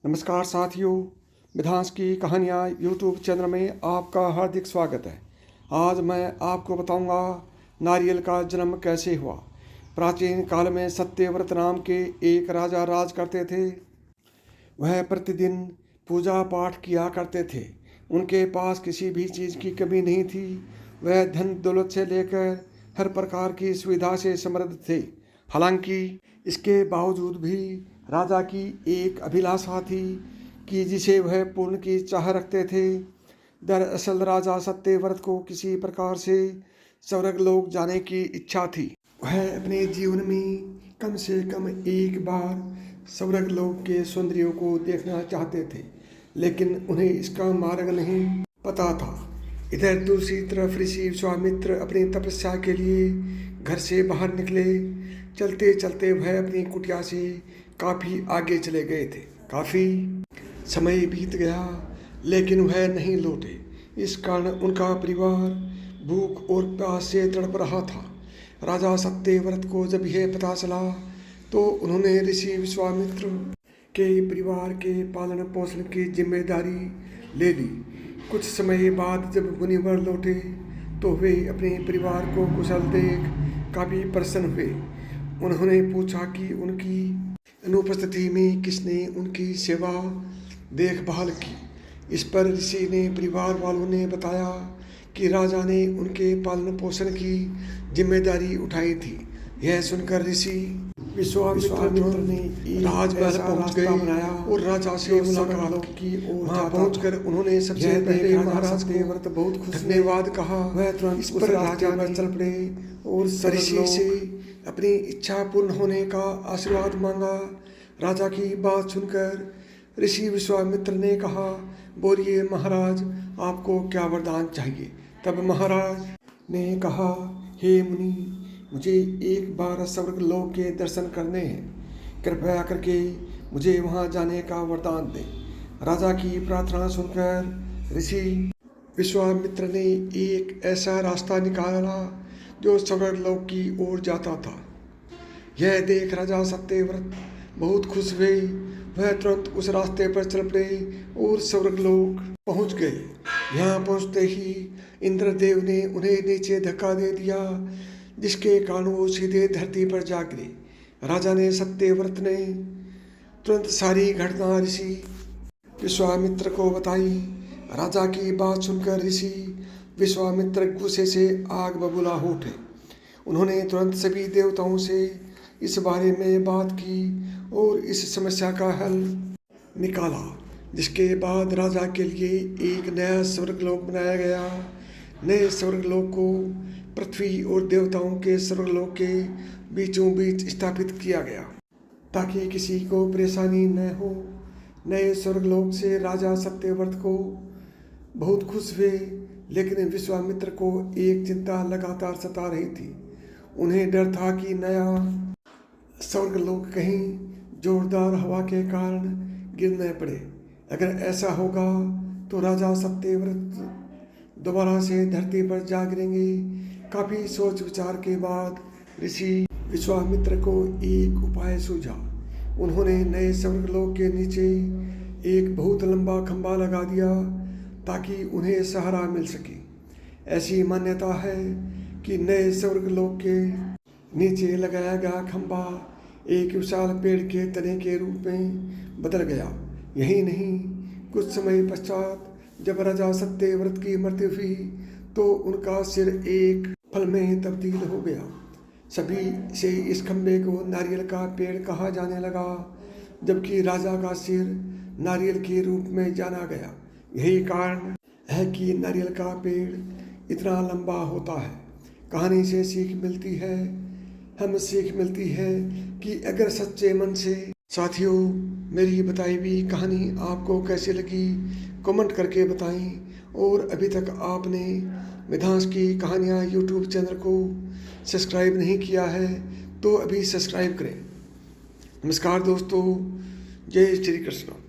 नमस्कार साथियों, मिधांस की कहानियाँ यूट्यूब चैनल में आपका हार्दिक स्वागत है। आज मैं आपको बताऊंगा नारियल का जन्म कैसे हुआ। प्राचीन काल में सत्यव्रत नाम के एक राजा राज करते थे। वह प्रतिदिन पूजा पाठ किया करते थे। उनके पास किसी भी चीज़ की कमी नहीं थी। वह धन दौलत से लेकर हर प्रकार की सुविधा से समृद्ध थे। हालांकि इसके बावजूद भी राजा की एक अभिलाषा थी कि जिसे वह पूर्ण की चाह रखते थे। दरअसल राजा सत्यव्रत को किसी प्रकार से स्वर्गलोक जाने की इच्छा थी। वह अपने जीवन में कम से कम एक बार स्वर्गलोक के सौंदर्यों को देखना चाहते थे, लेकिन उन्हें इसका मार्ग नहीं पता था। इधर दूसरी तरफ ऋषि विश्वामित्र अपनी तपस्या के लिए घर से बाहर निकले। चलते चलते वह अपनी कुटिया से काफ़ी आगे चले गए थे। काफ़ी समय बीत गया, लेकिन वह नहीं लौटे। इस कारण उनका परिवार भूख और प्यास से तड़प रहा था। राजा सत्यव्रत को जब यह पता चला तो उन्होंने ऋषि विश्वामित्र के परिवार के पालन पोषण की जिम्मेदारी ले ली। कुछ समय बाद जब मुनिवर लौटे तो वे अपने परिवार को कुशल देख काफ़ी प्रसन्न हुए। उन्होंने पूछा कि उनकी अनुपस्थिति में किसने उनकी सेवा देखभाल की। इस पर ऋषि ने परिवार वालों ने बताया कि राजा ने उनके पालन पोषण की जिम्मेदारी उठाई थी। यह सुनकर ऋषि विश्वामित्र ने राजमहल पहुंच गए और राजा से मुलाकात की। वहां पहुंचकर उन्होंने सबसे पहले महाराज सत्यव्रत बहुत धन्यवाद कहा। वह तुरंत इस पर राजा पर चल पड़े और ऋषि से अपनी इच्छा पूर्ण होने का आशीर्वाद मांगा। राजा की बात सुनकर ऋषि विश्वामित्र ने कहा, बोलिए महाराज, आपको क्या वरदान चाहिए। तब महाराज ने कहा, हे मुनि, मुझे एक बार स्वर्गलोक के दर्शन करने हैं। कृपया करके मुझे वहां जाने का वरदान दें। राजा की प्रार्थना सुनकर ऋषि विश्वामित्र ने एक ऐसा रास्ता निकाला जो स्वर्गलोक की ओर जाता था। यह देख राजा सत्यव्रत बहुत खुश हुए। वह तुरंत उस रास्ते पर चल पड़े और स्वर्गलोक पहुंच गए। यहाँ पहुंचते ही इंद्रदेव ने उन्हें नीचे धक्का दे दिया, जिसके कारण वो सीधे धरती पर जा गिरे। राजा ने सत्यव्रत ने तुरंत सारी घटना ऋषि विश्वामित्र को बताई। राजा की बात सुनकर ऋषि विश्वामित्र गुस्से से आग बबूला हो उठे। उन्होंने तुरंत सभी देवताओं से इस बारे में बात की और इस समस्या का हल निकाला, जिसके बाद राजा के लिए एक नया स्वर्गलोक बनाया गया। नए स्वर्गलोक को पृथ्वी और देवताओं के स्वर्गलोक के बीचों बीच स्थापित किया गया, ताकि किसी को परेशानी न हो। नए स्वर्गलोक से राजा सत्यव्रत को बहुत खुश हुए, लेकिन विश्वामित्र को एक चिंता लगातार सता रही थी। उन्हें डर था कि नया स्वर्गलोक कहीं जोरदार हवा के कारण गिर न पड़े। अगर ऐसा होगा तो राजा सत्यव्रत दोबारा से धरती पर जा गिरेंगे। काफ़ी सोच विचार के बाद ऋषि विश्वामित्र को एक उपाय सूझा। उन्होंने नए स्वर्गलोक के नीचे एक बहुत लंबा खंभा लगा दिया, ताकि उन्हें सहारा मिल सके। ऐसी मान्यता है कि नए स्वर्गलोक के नीचे लगाया गया खंभा एक विशाल पेड़ के तने के रूप में बदल गया। यही नहीं, कुछ समय पश्चात जब राजा सत्यव्रत की मृत्यु हुई तो उनका सिर एक फल में तब्दील हो गया। सभी से इस खंभे को नारियल का पेड़ कहा जाने लगा, जबकि राजा का सिर नारियल के रूप में जाना गया। यही कारण है कि नारियल का पेड़ इतना लंबा होता है। कहानी से सीख मिलती है, हमें सीख मिलती है कि अगर सच्चे मन से। साथियों, मेरी बताई हुई कहानी आपको कैसी लगी कमेंट करके बताएं। और अभी तक आपने मिधांस की कहानियाँ यूट्यूब चैनल को सब्सक्राइब नहीं किया है तो अभी सब्सक्राइब करें। नमस्कार दोस्तों, जय श्री कृष्ण।